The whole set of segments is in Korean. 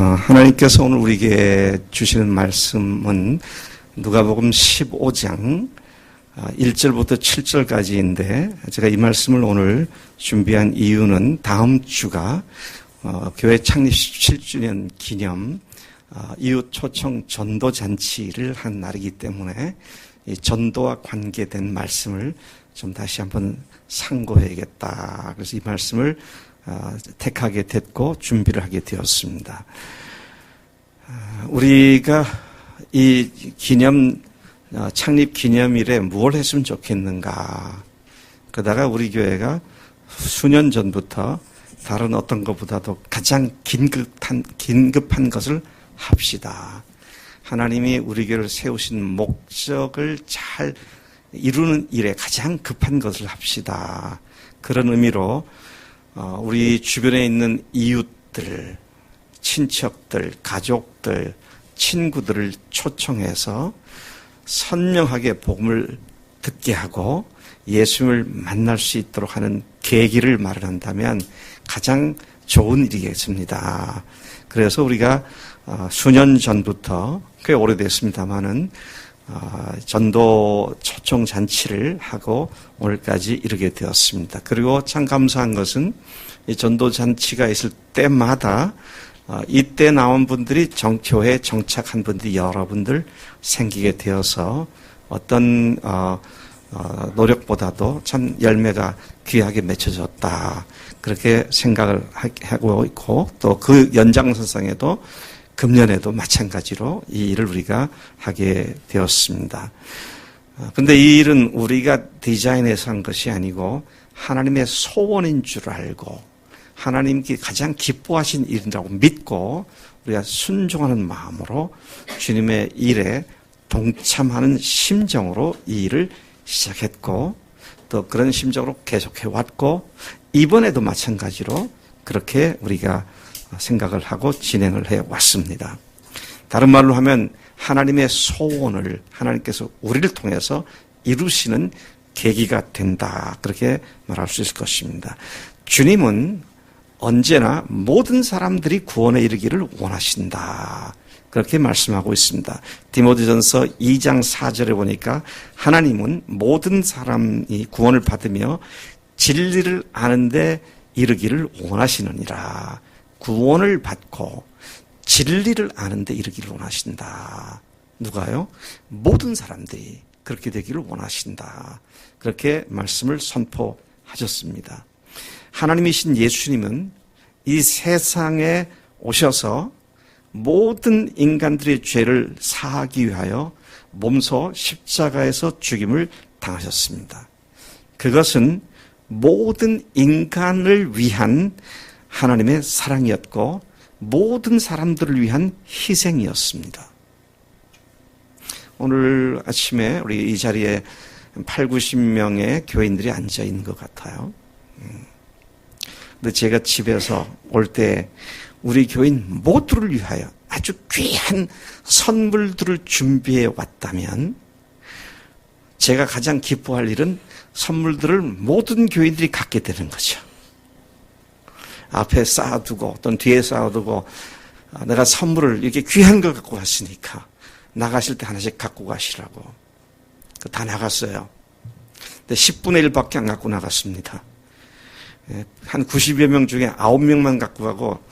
하나님께서 오늘 우리에게 주시는 말씀은 누가복음 15장 1절부터 7절까지인데, 제가 이 말씀을 오늘 준비한 이유는 다음 주가 교회 창립 17주년 기념 이웃 초청 전도 잔치를 한 날이기 때문에 이 전도와 관계된 말씀을 좀 다시 한번 상고해야겠다. 그래서 이 말씀을 택하게 됐고 준비를 하게 되었습니다. 우리가 이 창립 기념일에 무엇을 했으면 좋겠는가. 그러다가 우리 교회가 수년 전부터 다른 어떤 것보다도 가장 긴급한 것을 합시다. 하나님이 우리 교회를 세우신 목적을 잘 이루는 일에 가장 급한 것을 합시다. 그런 의미로 우리 주변에 있는 이웃들, 친척들, 가족들, 친구들을 초청해서 선명하게 복음을 듣게 하고 예수님을 만날 수 있도록 하는 계기를 마련한다면 가장 좋은 일이겠습니다. 그래서 우리가 수년 전부터 꽤 오래됐습니다마는 전도 초청 잔치를 하고 오늘까지 이르게 되었습니다. 그리고 참 감사한 것은 이 전도 잔치가 있을 때마다 이때 나온 분들이 교회에 정착한 분들이 여러분들 생기게 되어서 어떤 노력보다도 참 열매가 귀하게 맺혀졌다. 그렇게 생각을 하고 있고, 또 그 연장선상에도 금년에도 마찬가지로 이 일을 우리가 하게 되었습니다. 근데 이 일은 우리가 디자인해서 한 것이 아니고 하나님의 소원인 줄 알고 하나님께 가장 기뻐하신 일이라고 믿고 우리가 순종하는 마음으로 주님의 일에 동참하는 심정으로 이 일을 시작했고, 또 그런 심정으로 계속해 왔고, 이번에도 마찬가지로 그렇게 우리가 생각을 하고 진행을 해 왔습니다. 다른 말로 하면 하나님의 소원을 하나님께서 우리를 통해서 이루시는 계기가 된다. 그렇게 말할 수 있을 것입니다. 주님은 언제나 모든 사람들이 구원에 이르기를 원하신다. 그렇게 말씀하고 있습니다. 디모데전서 2장 4절에 보니까 하나님은 모든 사람이 구원을 받으며 진리를 아는데 이르기를 원하시느니라. 구원을 받고 진리를 아는데 이르기를 원하신다. 누가요? 모든 사람들이 그렇게 되기를 원하신다. 그렇게 말씀을 선포하셨습니다. 하나님이신 예수님은 이 세상에 오셔서 모든 인간들의 죄를 사하기 위하여 몸소 십자가에서 죽임을 당하셨습니다. 그것은 모든 인간을 위한 하나님의 사랑이었고 모든 사람들을 위한 희생이었습니다. 오늘 아침에 우리 이 자리에 8, 90명의 교인들이 앉아 있는 것 같아요. 근데 제가 집에서 올 때 우리 교인 모두를 위하여 아주 귀한 선물들을 준비해 왔다면 제가 가장 기뻐할 일은 선물들을 모든 교인들이 갖게 되는 거죠. 앞에 쌓아두고 또는 뒤에 쌓아두고 내가 선물을 이렇게 귀한 걸 갖고 왔으니까 나가실 때 하나씩 갖고 가시라고. 다 나갔어요. 근데 10분의 1밖에 안 갖고 나갔습니다. 한 90여 명 중에 9명만 갖고 가고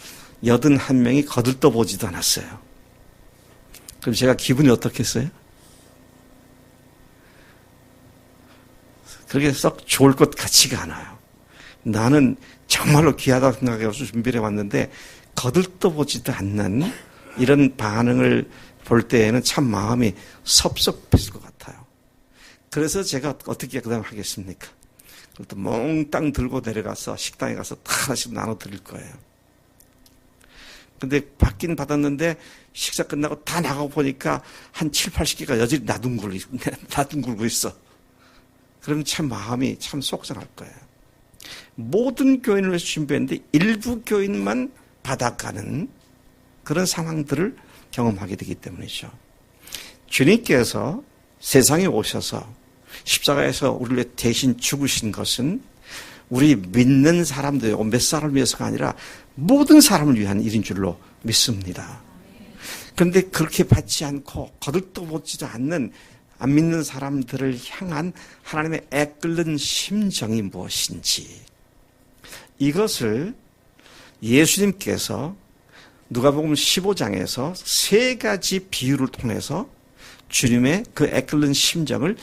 81명이 거들떠보지도 않았어요. 그럼 제가 기분이 어떻겠어요? 그렇게 썩 좋을 것 같지가 않아요. 나는 정말로 귀하다고 생각해서 준비를 해왔는데 거들떠보지도 않는 이런 반응을 볼 때에는 참 마음이 섭섭했을 것 같아요. 그래서 제가 어떻게 그 다음 하겠습니까? 또 몽땅 들고 내려가서 식당에 가서 다 하나씩 나눠 드릴 거예요. 근데 받긴 받았는데 식사 끝나고 다 나가고 보니까 한 7, 80개가 여전히 나둥글고 있어. 그러면 참 마음이 참 속상할 거예요. 모든 교인을 위해서 준비했는데 일부 교인만 받아가는 그런 상황들을 경험하게 되기 때문이죠. 주님께서 세상에 오셔서 십자가에서 우리를 대신 죽으신 것은 우리 믿는 사람들, 몇 사람을 위해서가 아니라 모든 사람을 위한 일인 줄로 믿습니다. 그런데 그렇게 받지 않고 거들떠보지도 않는 안 믿는 사람들을 향한 하나님의 애끓는 심정이 무엇인지, 이것을 예수님께서 누가복음 15장에서 세 가지 비유를 통해서 주님의 그 애끓는 심정을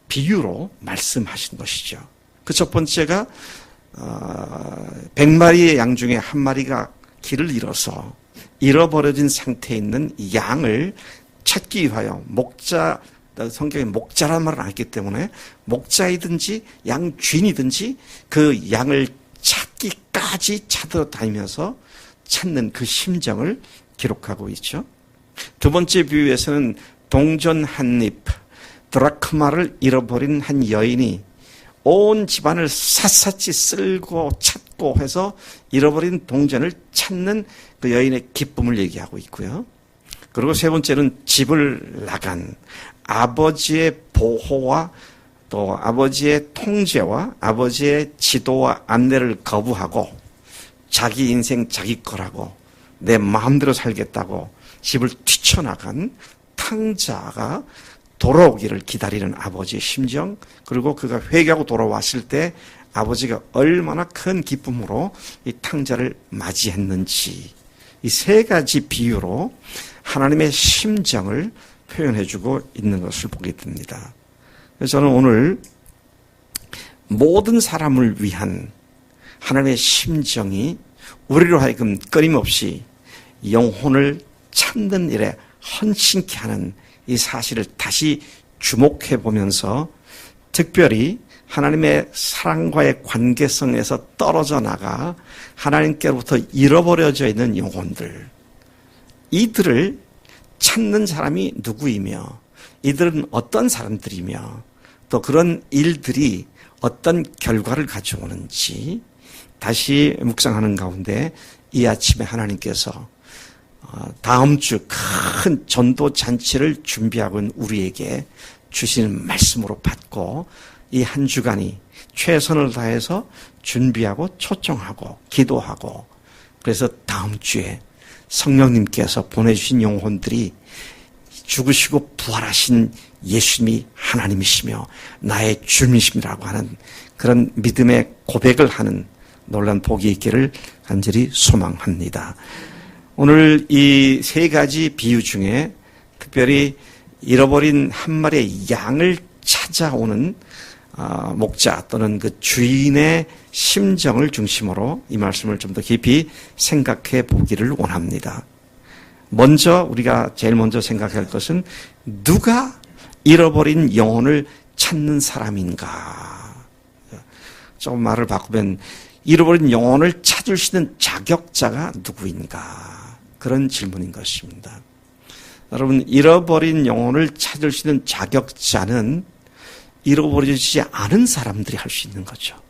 비유로 말씀하신 것이죠. 그 첫 번째가 100마리의 양 중에 한 마리가 길을 잃어서 잃어버려진 상태에 있는 양을 찾기 위하여 성경에 목자라는 말을 안 했기 때문에 목자이든지 양 주인이든지 그 양을 찾기까지 찾아다니면서 찾는 그 심정을 기록하고 있죠. 두 번째 비유에서는 동전 한 입, 드라크마를 잃어버린 한 여인이 온 집안을 샅샅이 쓸고 찾고 해서 잃어버린 동전을 찾는 그 여인의 기쁨을 얘기하고 있고요. 그리고 세 번째는 집을 나간 아버지의 보호와 또 아버지의 통제와 아버지의 지도와 안내를 거부하고 자기 인생 자기 거라고 내 마음대로 살겠다고 집을 뛰쳐나간 탕자가 돌아오기를 기다리는 아버지의 심정, 그리고 그가 회개하고 돌아왔을 때 아버지가 얼마나 큰 기쁨으로 이 탕자를 맞이했는지, 이 세 가지 비유로 하나님의 심정을 표현해주고 있는 것을 보게 됩니다. 그래서 저는 오늘 모든 사람을 위한 하나님의 심정이 우리로 하여금 끊임없이 영혼을 찾는 일에 헌신케 하는 이 사실을 다시 주목해 보면서 특별히 하나님의 사랑과의 관계성에서 떨어져 나가 하나님께로부터 잃어버려져 있는 영혼들, 이들을 찾는 사람이 누구이며 이들은 어떤 사람들이며 또 그런 일들이 어떤 결과를 가져오는지 다시 묵상하는 가운데 이 아침에 하나님께서 다음 주 큰 전도 잔치를 준비하고 있는 우리에게 주시는 말씀으로 받고 이 한 주간이 최선을 다해서 준비하고 초청하고 기도하고, 그래서 다음 주에 성령님께서 보내주신 영혼들이 죽으시고 부활하신 예수님이 하나님이시며 나의 주님이시라고 하는 그런 믿음의 고백을 하는 놀라운 복이 있기를 간절히 소망합니다. 오늘 이 세 가지 비유 중에 특별히 잃어버린 한 마리의 양을 찾아오는 목자 또는 그 주인의 심정을 중심으로 이 말씀을 좀 더 깊이 생각해 보기를 원합니다. 먼저 우리가 제일 먼저 생각할 것은 누가 잃어버린 영혼을 찾는 사람인가? 조금 말을 바꾸면 잃어버린 영혼을 찾을 수 있는 자격자가 누구인가? 그런 질문인 것입니다. 여러분, 잃어버린 영혼을 찾을 수 있는 자격자는 잃어버려지지 않은 사람들이 할 수 있는 거죠.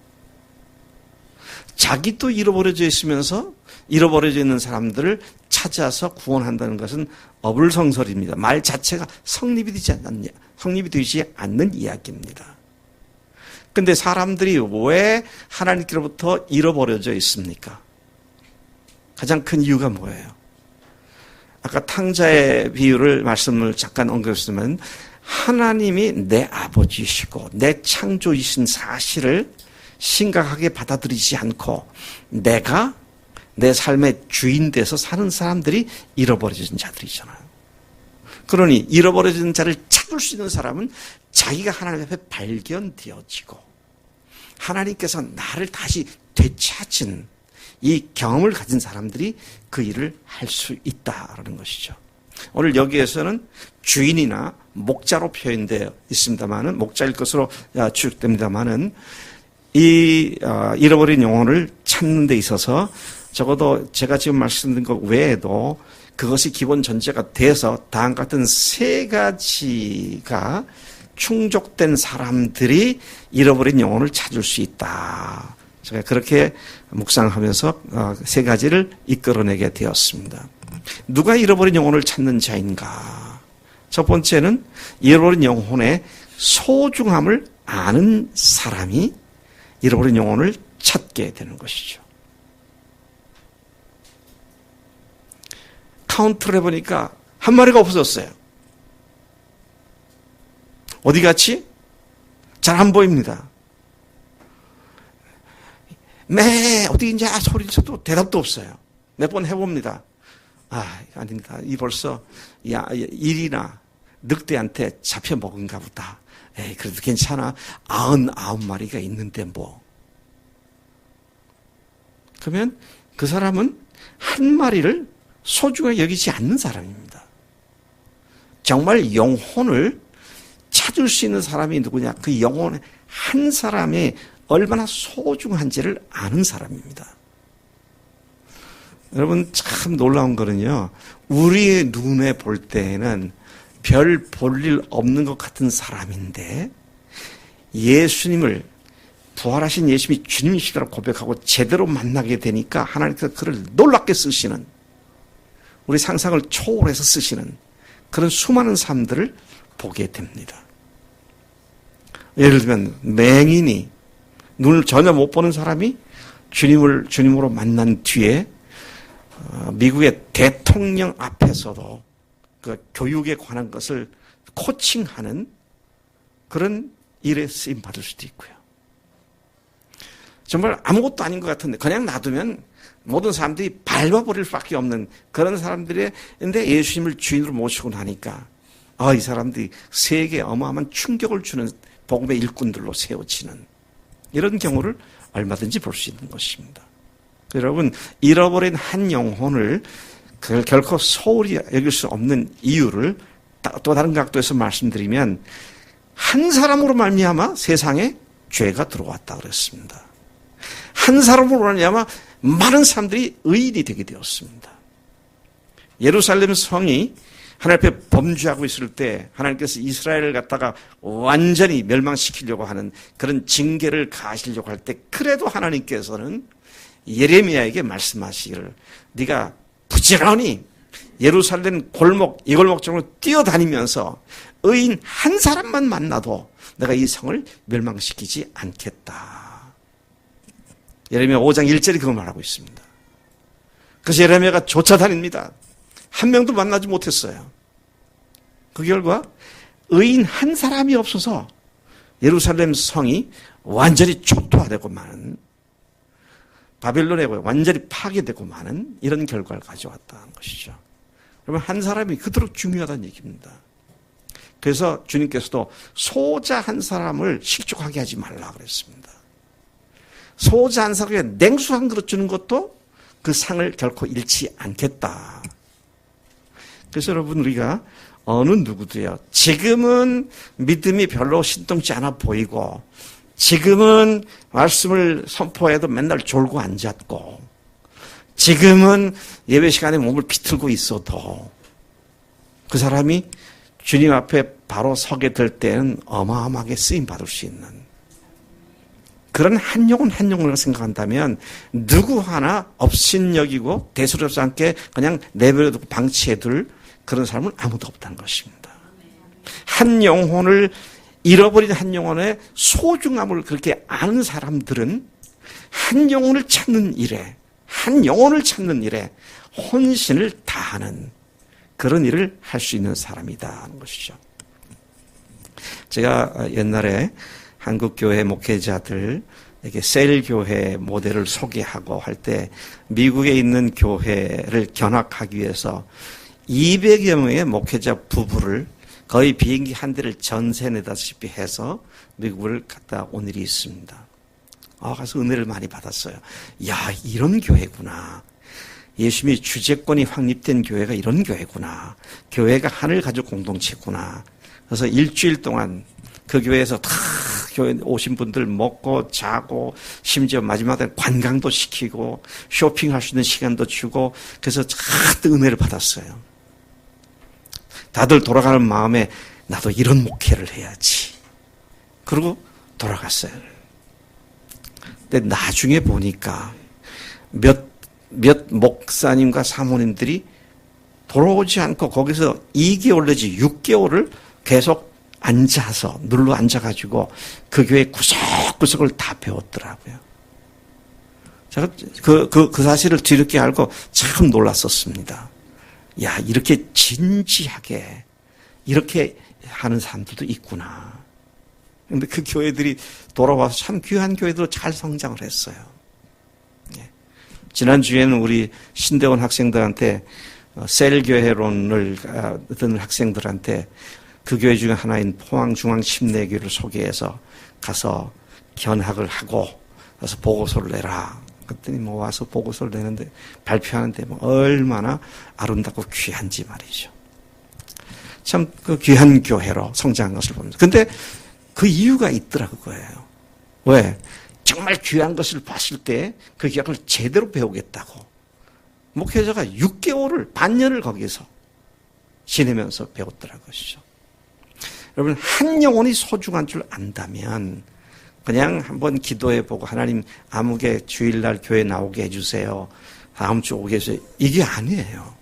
자기도 잃어버려져 있으면서 잃어버려져 있는 사람들을 찾아서 구원한다는 것은 어불성설입니다. 말 자체가 성립이 되지 않는 이야기입니다. 그런데 사람들이 왜 하나님께로부터 잃어버려져 있습니까? 가장 큰 이유가 뭐예요? 아까 탕자의 비유를 말씀을 잠깐 언급했으면 하나님이 내 아버지이시고 내 창조이신 사실을 심각하게 받아들이지 않고 내가 내 삶의 주인 돼서 사는 사람들이 잃어버려진 자들이잖아요. 그러니 잃어버려진 자를 찾을 수 있는 사람은 자기가 하나님 앞에 발견되어지고 하나님께서 나를 다시 되찾은 이 경험을 가진 사람들이 그 일을 할 수 있다라는 것이죠. 오늘 여기에서는 주인이나 목자로 표현되어 있습니다만은, 목자일 것으로 추측됩니다만은, 이 잃어버린 영혼을 찾는 데 있어서 적어도 제가 지금 말씀드린 것 외에도 그것이 기본 전제가 돼서 다음과 같은 세 가지가 충족된 사람들이 잃어버린 영혼을 찾을 수 있다. 제가 그렇게 묵상하면서 세 가지를 이끌어내게 되었습니다. 누가 잃어버린 영혼을 찾는 자인가? 첫 번째는 잃어버린 영혼의 소중함을 아는 사람이 잃어버린 영혼을 찾게 되는 것이죠. 카운트를 해보니까 한 마리가 없어졌어요. 어디 갔지? 잘 안 보입니다. 매 어디 있냐 소리를 쳐도 대답도 없어요. 몇 번 해봅니다. 아닙니다. 이 벌써 일이나 늑대한테 잡혀 먹은가 보다. 에이, 그래도 괜찮아. 99마리가 있는데 뭐. 그러면 그 사람은 한 마리를 소중하게 여기지 않는 사람입니다. 정말 영혼을 찾을 수 있는 사람이 누구냐? 그 영혼 한 사람이 얼마나 소중한지를 아는 사람입니다. 여러분 참 놀라운 거는요. 우리의 눈에 볼 때에는 별 볼 일 없는 것 같은 사람인데 예수님을 부활하신 예수님이 주님이시라고 고백하고 제대로 만나게 되니까 하나님께서 그를 놀랍게 쓰시는 우리 상상을 초월해서 쓰시는 그런 수많은 사람들을 보게 됩니다. 예를 들면 맹인이 눈을 전혀 못 보는 사람이 주님으로 만난 뒤에 미국의 대통령 앞에서도 그 교육에 관한 것을 코칭하는 그런 일에 쓰임 받을 수도 있고요. 정말 아무것도 아닌 것 같은데 그냥 놔두면 모든 사람들이 밟아버릴 수밖에 없는 그런 사람들인데 예수님을 주인으로 모시고 나니까 이 사람들이 세계에 어마어마한 충격을 주는 복음의 일꾼들로 세워지는 이런 경우를 얼마든지 볼 수 있는 것입니다. 여러분 잃어버린 한 영혼을 그걸 결코 소홀히 여길 수 없는 이유를 또 다른 각도에서 말씀드리면 한 사람으로 말미암아 세상에 죄가 들어왔다 그랬습니다. 한 사람으로 말미암아 많은 사람들이 의인이 되게 되었습니다. 예루살렘 성이 하나님 앞에 범죄하고 있을 때 하나님께서 이스라엘을 갖다가 완전히 멸망시키려고 하는 그런 징계를 가하시려고 할 때 그래도 하나님께서는 예레미야에게 말씀하시기를 네가 부지런히 예루살렘 골목 이 골목쪽으로 뛰어다니면서 의인 한 사람만 만나도 내가 이 성을 멸망시키지 않겠다. 예레미야 5장 1절이 그걸 말하고 있습니다. 그래서 예레미야가 쫓아다닙니다. 한 명도 만나지 못했어요. 그 결과 의인 한 사람이 없어서 예루살렘 성이 완전히 초토화되고 마는 바벨론에 완전히 파괴되고 마는 이런 결과를 가져왔다는 것이죠. 그러면 한 사람이 그토록 중요하다는 얘기입니다. 그래서 주님께서도 소자 한 사람을 식족하게 하지 말라 그랬습니다. 소자 한 사람에게 냉수 한 그릇 주는 것도 그 상을 결코 잃지 않겠다. 그래서 여러분 우리가 어느 누구도요. 지금은 믿음이 별로 신통치 않아 보이고 지금은 말씀을 선포해도 맨날 졸고 앉았고 지금은 예배 시간에 몸을 비틀고 있어도 그 사람이 주님 앞에 바로 서게 될 때는 어마어마하게 쓰임받을 수 있는 그런 한 영혼을 생각한다면 누구 하나 업신여기고 대수롭지 않게 그냥 내버려두고 방치해둘 그런 사람은 아무도 없다는 것입니다. 한 영혼을 잃어버린 한 영혼의 소중함을 그렇게 아는 사람들은 한 영혼을 찾는 일에 혼신을 다하는 그런 일을 할 수 있는 사람이다 하는 것이죠. 제가 옛날에 한국교회 목회자들에게 셀교회 모델을 소개하고 할 때 미국에 있는 교회를 견학하기 위해서 200여 명의 목회자 부부를 거의 비행기 한 대를 전세 내다시피 해서 미국을 갔다 온 일이 있습니다. 가서 은혜를 많이 받았어요. 야, 이런 교회구나. 예수님이 주재권이 확립된 교회가 이런 교회구나. 교회가 하늘 가족 공동체구나. 그래서 일주일 동안 그 교회에서 다 교회 오신 분들 먹고 자고 심지어 마지막에 관광도 시키고 쇼핑할 수 있는 시간도 주고 그래서 잔뜩 은혜를 받았어요. 다들 돌아가는 마음에 나도 이런 목회를 해야지. 그리고 돌아갔어요. 근데 나중에 보니까 몇 목사님과 사모님들이 돌아오지 않고 거기서 2개월 내지 6개월을 계속 눌러 앉아가지고 그 교회 구석구석을 다 배웠더라고요. 제가 그 사실을 뒤늦게 알고 참 놀랐었습니다. 야, 이렇게 진지하게 이렇게 하는 사람들도 있구나. 그런데 그 교회들이 돌아와서 참 귀한 교회들로 잘 성장을 했어요. 지난주에는 우리 신대원 학생들한테 셀교회론을 듣는 학생들한테 그 교회 중에 하나인 포항중앙침례교회를 소개해서 가서 견학을 하고 가서 보고서를 내라. 그랬더니 뭐 와서 보고서를 내는데 발표하는데 뭐 얼마나 아름답고 귀한지 말이죠. 참 그 귀한 교회로 성장한 것을 봅니다. 근데 그 이유가 있더라 그거예요. 왜? 정말 귀한 것을 봤을 때 그 귀한 걸 제대로 배우겠다고 목회자가 6개월을 반년을 거기서 지내면서 배웠더라 것이죠. 여러분 한 영혼이 소중한 줄 안다면 그냥 한번 기도해보고 하나님 아무개 주일날 교회 나오게 해주세요. 다음 주 오게 해주세요. 이게 아니에요.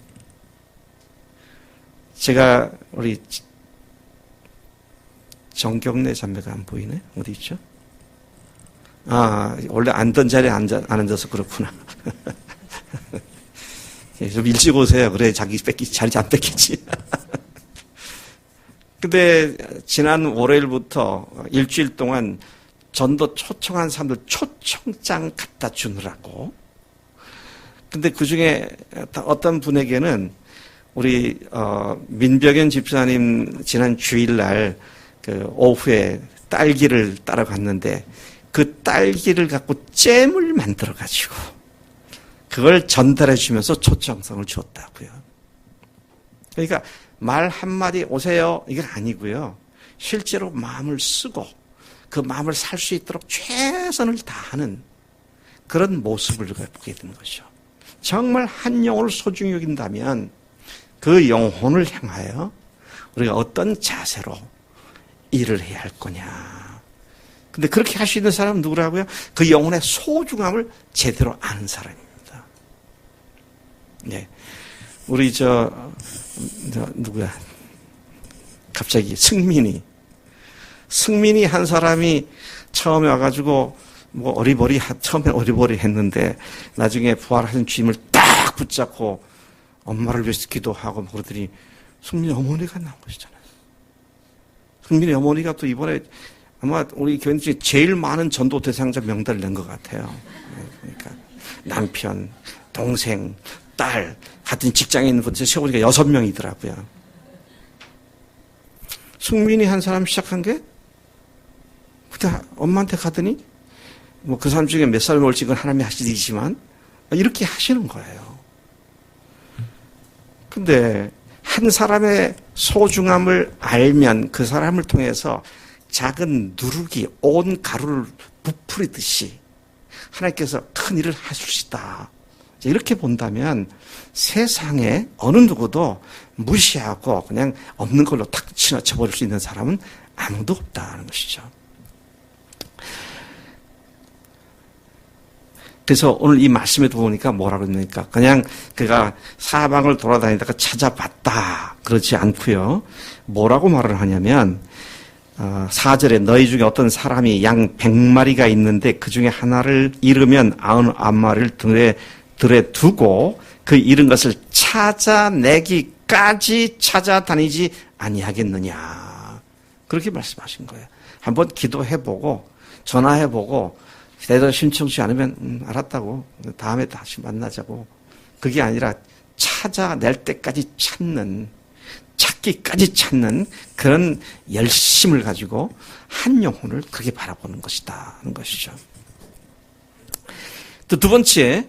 제가 우리 정경래 자매가 안 보이네? 어디 있죠? 아, 원래 앉던 자리에 안 앉아서 그렇구나. 좀 일찍 오세요. 그래, 자리 안 뺏기지. 근데 지난 월요일부터 일주일 동안 전도 초청한 사람들 초청장 갖다 주느라고. 근데 그 중에 어떤 분에게는 우리, 민병현 집사님 지난 주일날 그 오후에 딸기를 따라갔는데 그 딸기를 갖고 잼을 만들어가지고 그걸 전달해 주면서 초청성을 줬다고요. 그러니까 말 한마디 오세요. 이건 아니고요. 실제로 마음을 쓰고 그 마음을 살 수 있도록 최선을 다하는 그런 모습을 보게 되는 거죠. 정말 한 영혼을 소중히 여긴다면 그 영혼을 향하여 우리가 어떤 자세로 일을 해야 할 거냐. 근데 그렇게 할 수 있는 사람은 누구라고요? 그 영혼의 소중함을 제대로 아는 사람입니다. 네. 우리 누구야? 갑자기 승민이 한 사람이 처음에 와가지고 처음에 어리버리 했는데 나중에 부활하신 주님을 딱 붙잡고 엄마를 위해서 기도하고 그러더니 승민이 어머니가 나온 것이잖아요. 승민이 어머니가 또 이번에 아마 우리 교인 중에 제일 많은 전도 대상자 명단을 낸 것 같아요. 그러니까 남편, 동생, 딸, 같은 직장에 있는 분들 세보니까 6명이더라고요. 승민이 한 사람 시작한 게 그때 엄마한테 가더니 뭐 그 사람 중에 몇 살 올지 그건 하나님이 하시지만 이렇게 하시는 거예요. 근데 한 사람의 소중함을 알면 그 사람을 통해서 작은 누룩이 온 가루를 부풀리듯이 하나님께서 큰 일을 하실 수 있다. 이렇게 본다면 세상에 어느 누구도 무시하고 그냥 없는 걸로 탁 지나쳐버릴 수 있는 사람은 아무도 없다는 것이죠. 그래서 오늘 이 말씀에도 보니까 뭐라고 했습니까? 그냥 그가 사방을 돌아다니다가 찾아봤다. 그렇지 않고요. 뭐라고 말을 하냐면 4절에 너희 중에 어떤 사람이 양 100마리가 있는데 그 중에 하나를 잃으면 99마리를 들에 두고 그 잃은 것을 찾아내기까지 찾아다니지 아니하겠느냐. 그렇게 말씀하신 거예요. 한번 기도해보고 전화해보고 대답 신청치 않으면 알았다고 다음에 다시 만나자고. 그게 아니라 찾아낼 때까지 찾기까지 찾는 그런 열심을 가지고 한 영혼을 그렇게 바라보는 것이다 하는 것이죠. 또 두 번째,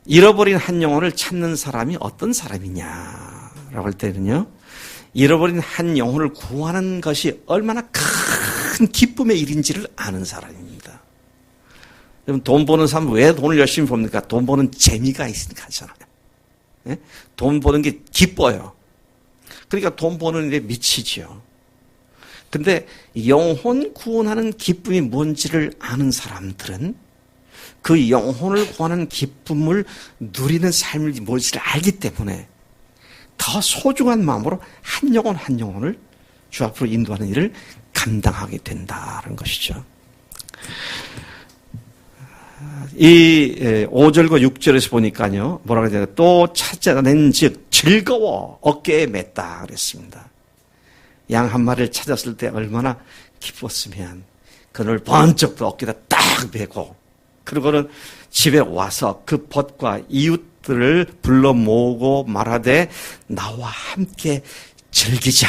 잃어버린 한 영혼을 찾는 사람이 어떤 사람이냐라고 할 때는요, 잃어버린 한 영혼을 구하는 것이 얼마나 큰 기쁨의 일인지를 아는 사람입니다. 여러분, 돈 버는 사람은 왜 돈을 열심히 봅니까? 돈 버는 재미가 있으니까 하잖아요. 네? 돈 버는 게 기뻐요. 그러니까 돈 버는 일에 미치죠. 근데 영혼 구원하는 기쁨이 뭔지를 아는 사람들은 그 영혼을 구하는 기쁨을 누리는 삶이 뭔지를 알기 때문에 더 소중한 마음으로 한 영혼 한 영혼을 주 앞으로 인도하는 일을 감당하게 된다는 것이죠. 이 5절과 6절에서 보니까요, 뭐라고 해야 되나, 또 찾아낸 즉 즐거워 어깨에 맸다 그랬습니다. 양 한 마리를 찾았을 때 얼마나 기뻤으면 그를 번쩍 어깨에다 딱 메고 그리고는 집에 와서 그 벗과 이웃들을 불러 모으고 말하되 나와 함께 즐기자.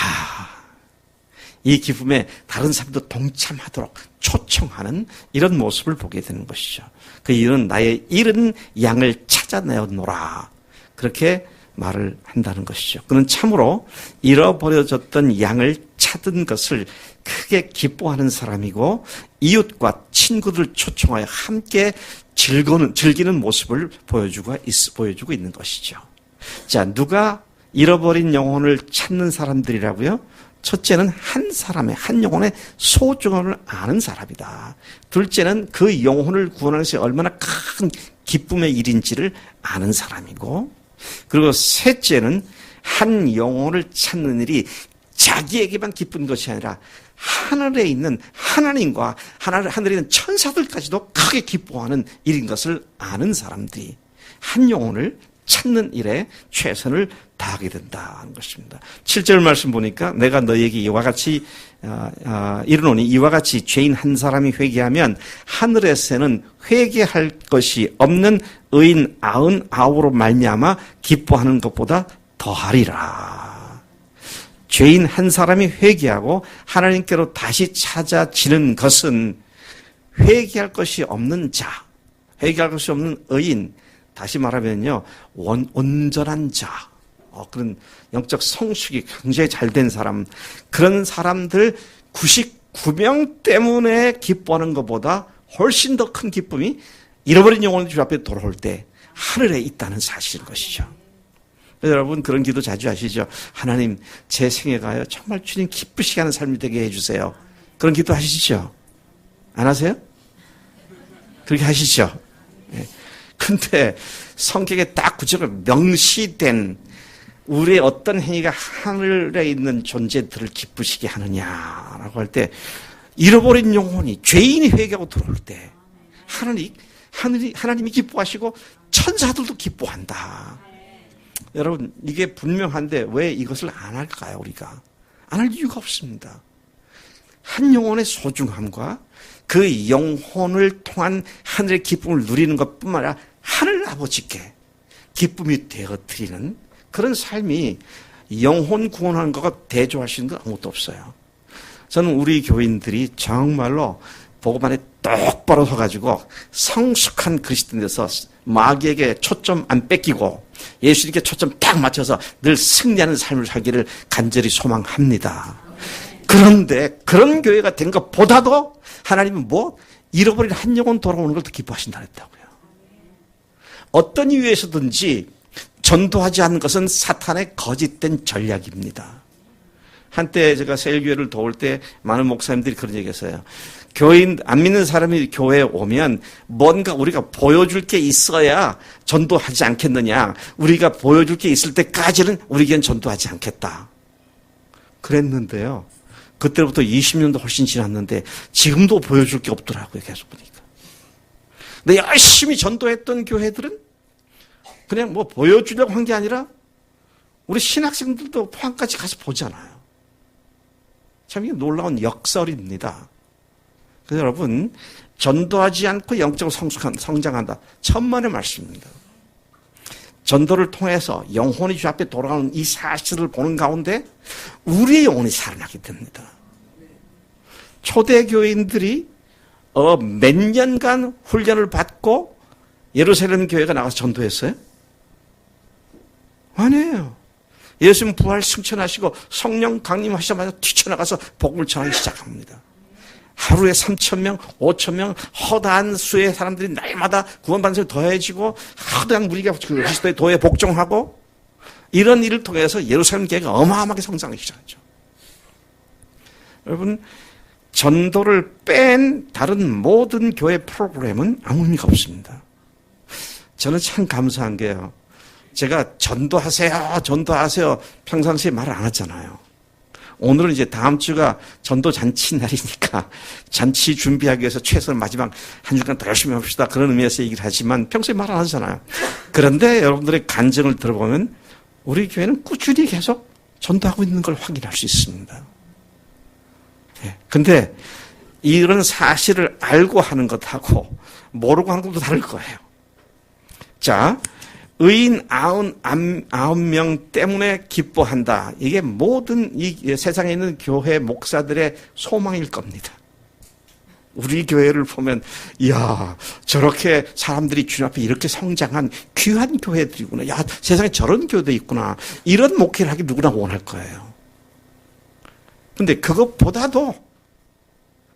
이 기쁨에 다른 사람도 동참하도록 초청하는 이런 모습을 보게 되는 것이죠. 그 이유는 나의 잃은 양을 찾아내었노라. 그렇게 말을 한다는 것이죠. 그는 참으로 잃어버려졌던 양을 찾은 것을 크게 기뻐하는 사람이고 이웃과 친구들을 초청하여 함께 즐기는 모습을 보여주고 있는 것이죠. 자, 누가 잃어버린 영혼을 찾는 사람들이라고요? 첫째는 한 영혼의 소중함을 아는 사람이다. 둘째는 그 영혼을 구원하는 것이 얼마나 큰 기쁨의 일인지를 아는 사람이고, 그리고 셋째는 한 영혼을 찾는 일이 자기에게만 기쁜 것이 아니라 하늘에 있는 하나님과 하늘에 있는 천사들까지도 크게 기뻐하는 일인 것을 아는 사람들이 한 영혼을 찾는 일에 최선을 다하게 된다는 것입니다. 7절 말씀 보니까 내가 너희에게 이와 같이 이르노니 이와 같이 죄인 한 사람이 회개하면 하늘에서는 회개할 것이 없는 의인 99으로 말미암아 기뻐하는 것보다 더하리라. 죄인 한 사람이 회개하고 하나님께로 다시 찾아지는 것은 회개할 것이 없는 자, 회개할 것이 없는 의인, 다시 말하면요, 온전한 자, 그런 영적 성숙이 굉장히 잘된 사람, 그런 사람들 99명 때문에 기뻐하는 것보다 훨씬 더 큰 기쁨이 잃어버린 영혼이 주 앞에 돌아올 때 하늘에 있다는 사실인 것이죠. 여러분 그런 기도 자주 하시죠. 하나님 제 생애가요 정말 주님 기쁘시게 하는 삶이 되게 해주세요. 그런 기도 하시죠? 안 하세요? 그렇게 하시죠? 네. 근데 성경에 딱 구체적으로 명시된 우리의 어떤 행위가 하늘에 있는 존재들을 기쁘시게 하느냐라고 할 때 잃어버린 영혼이 죄인이 회개하고 들어올 때 하나님이 기뻐하시고 천사들도 기뻐한다. 여러분 이게 분명한데 왜 이것을 안 할까요? 우리가 안 할 이유가 없습니다. 한 영혼의 소중함과 그 영혼을 통한 하늘의 기쁨을 누리는 것뿐만 아니라 하늘 아버지께 기쁨이 되어드리는 그런 삶이 영혼 구원하는 것과 대조할 수 있는 건 아무것도 없어요. 저는 우리 교인들이 정말로 복음 안에 똑바로 서가지고 성숙한 그리스도인 돼서 마귀에게 초점 안 뺏기고 예수님께 초점 딱 맞춰서 늘 승리하는 삶을 살기를 간절히 소망합니다. 그런데 그런 교회가 된 것보다도 하나님은 잃어버린 한 영혼 돌아오는 걸 더 기뻐하신다 그랬다고요. 어떤 이유에서든지 전도하지 않는 것은 사탄의 거짓된 전략입니다. 한때 제가 세일교회를 도울 때 많은 목사님들이 그런 얘기했어요. 교인 안 믿는 사람이 교회에 오면 뭔가 우리가 보여줄 게 있어야 전도하지 않겠느냐. 우리가 보여줄 게 있을 때까지는 우리에겐 전도하지 않겠다. 그랬는데요. 그때부터 20년도 훨씬 지났는데 지금도 보여줄 게 없더라고요. 계속 보니까. 근데 열심히 전도했던 교회들은 그냥 보여주려고 한 게 아니라 우리 신학생들도 포항까지 가서 보잖아요. 참 이게 놀라운 역설입니다. 그래서 여러분 전도하지 않고 영적으로 성장한다. 천만의 말씀입니다. 전도를 통해서 영혼이 주 앞에 돌아오는 이 사실을 보는 가운데 우리의 영혼이 살아나게 됩니다. 초대 교인들이 몇 년간 훈련을 받고 예루살렘 교회가 나가서 전도했어요? 아니에요. 예수님 부활 승천하시고 성령 강림하시자마자 뛰쳐나가서 복음을 전하기 시작합니다. 하루에 3,000명, 5,000명 허다한 수의 사람들이 날마다 구원받는 사람이 더해지고 허다한 무리가 그리스도의 도에 복종하고 이런 일을 통해서 예루살렘 교회가 어마어마하게 성장하기 시작하죠. 여러분 전도를 뺀 다른 모든 교회 프로그램은 아무 의미가 없습니다. 저는 참 감사한 게요. 제가 전도하세요 평상시에 말을 안 하잖아요. 오늘은 이제 다음 주가 전도 잔치 날이니까 잔치 준비하기 위해서 최선을 마지막 한 주간 더 열심히 합시다. 그런 의미에서 얘기를 하지만 평소에 말 안 하잖아요. 그런데 여러분들의 간증을 들어보면 우리 교회는 꾸준히 계속 전도하고 있는 걸 확인할 수 있습니다. 근데 이런 사실을 알고 하는 것하고 모르고 하는 것도 다를 거예요. 자, 의인 99명 때문에 기뻐한다. 이게 모든 이 세상에 있는 교회 목사들의 소망일 겁니다. 우리 교회를 보면, 이야, 저렇게 사람들이 주님 앞에 이렇게 성장한 귀한 교회들이구나. 야, 세상에 저런 교회도 있구나. 이런 목회를 하기 누구나 원할 거예요. 근데 그것보다도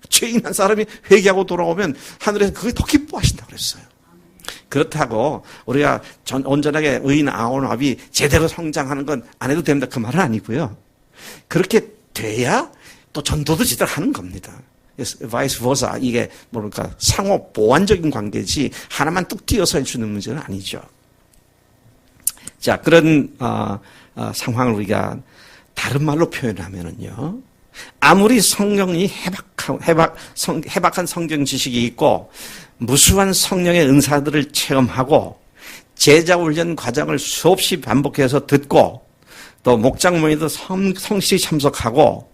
죄인 한 사람이 회개하고 돌아오면 하늘에서 그게 더 기뻐하신다고 그랬어요. 그렇다고 우리가 온전하게 의인 아오나비 제대로 성장하는 건 안 해도 됩니다. 그 말은 아니고요. 그렇게 돼야 또 전도도 제대로 하는 겁니다. vice versa. 이게 뭐랄까 상호 보완적인 관계지 하나만 뚝 띄어서 해주는 문제는 아니죠. 자, 그런 상황을 우리가 다른 말로 표현하면은요. 아무리 성령이 해박한 성경 지식이 있고 무수한 성령의 은사들을 체험하고 제자 훈련 과정을 수없이 반복해서 듣고 또 목장 모임에도 성실히 참석하고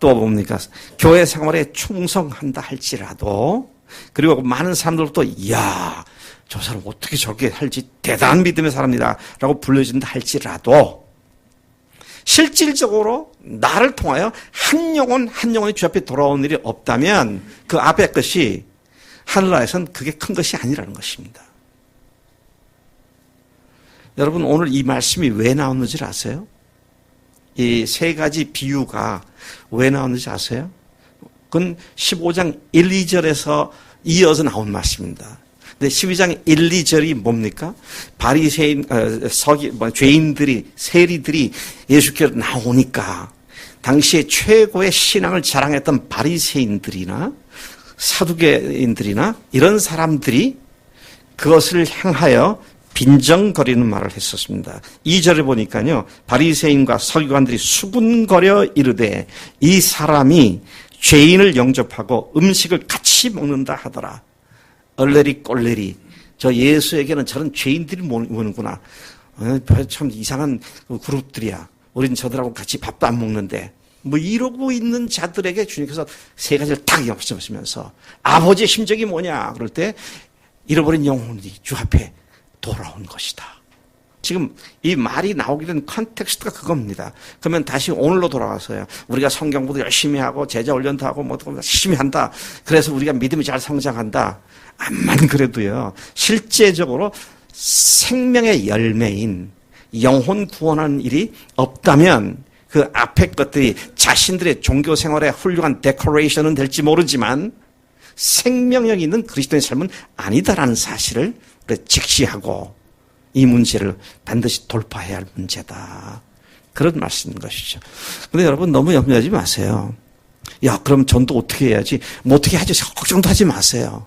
또 뭡니까 교회 생활에 충성한다 할지라도 그리고 많은 사람들도 이야 저 사람 어떻게 저렇게 할지 대단한 믿음의 사람이다라고 불려진다 할지라도 실질적으로 나를 통하여 한 영혼이 주 앞에 돌아온 일이 없다면 그 앞의 것이 하늘나라에서는 그게 큰 것이 아니라는 것입니다. 여러분 오늘 이 말씀이 왜 나오는지 아세요? 이 세 가지 비유가 왜 나오는지 아세요? 그건 15장 1, 2절에서 이어서 나온 말씀입니다. 근데 12장 1, 2절이 뭡니까? 바리새인, 죄인들이, 세리들이 예수께로 나오니까 당시에 최고의 신앙을 자랑했던 바리새인들이나 사두개인들이나 이런 사람들이 그것을 향하여 빈정거리는 말을 했었습니다. 2절에 보니까요. 바리새인과 서기관들이 수군거려 이르되 이 사람이 죄인을 영접하고 음식을 같이 먹는다 하더라. 얼레리 꼴레리 저 예수에게는 저런 죄인들이 오는구나. 참 이상한 그룹들이야. 우린 저들하고 같이 밥도 안 먹는데 뭐 이러고 있는 자들에게 주님께서 세 가지를 딱 엿보시면서 아버지의 심정이 뭐냐 그럴 때 잃어버린 영혼이 주 앞에 돌아온 것이다. 지금 이 말이 나오게 된 컨텍스트가 그겁니다. 그러면 다시 오늘로 돌아와서요. 우리가 성경 공부 열심히 하고 제자 훈련도 하고 뭐 열심히 한다. 그래서 우리가 믿음이 잘 성장한다. 암만 그래도요. 실제적으로 생명의 열매인 영혼 구원하는 일이 없다면 그 앞에 것들이 자신들의 종교 생활의 훌륭한 데코레이션은 될지 모르지만 생명력 있는 그리스도의 삶은 아니다라는 사실을 직시하고 이 문제를 반드시 돌파해야 할 문제다. 그런 말씀인 것이죠. 그런데 여러분 너무 염려하지 마세요. 야 그럼 전도 어떻게 해야지? 뭐 어떻게 하지? 걱정도 하지 마세요.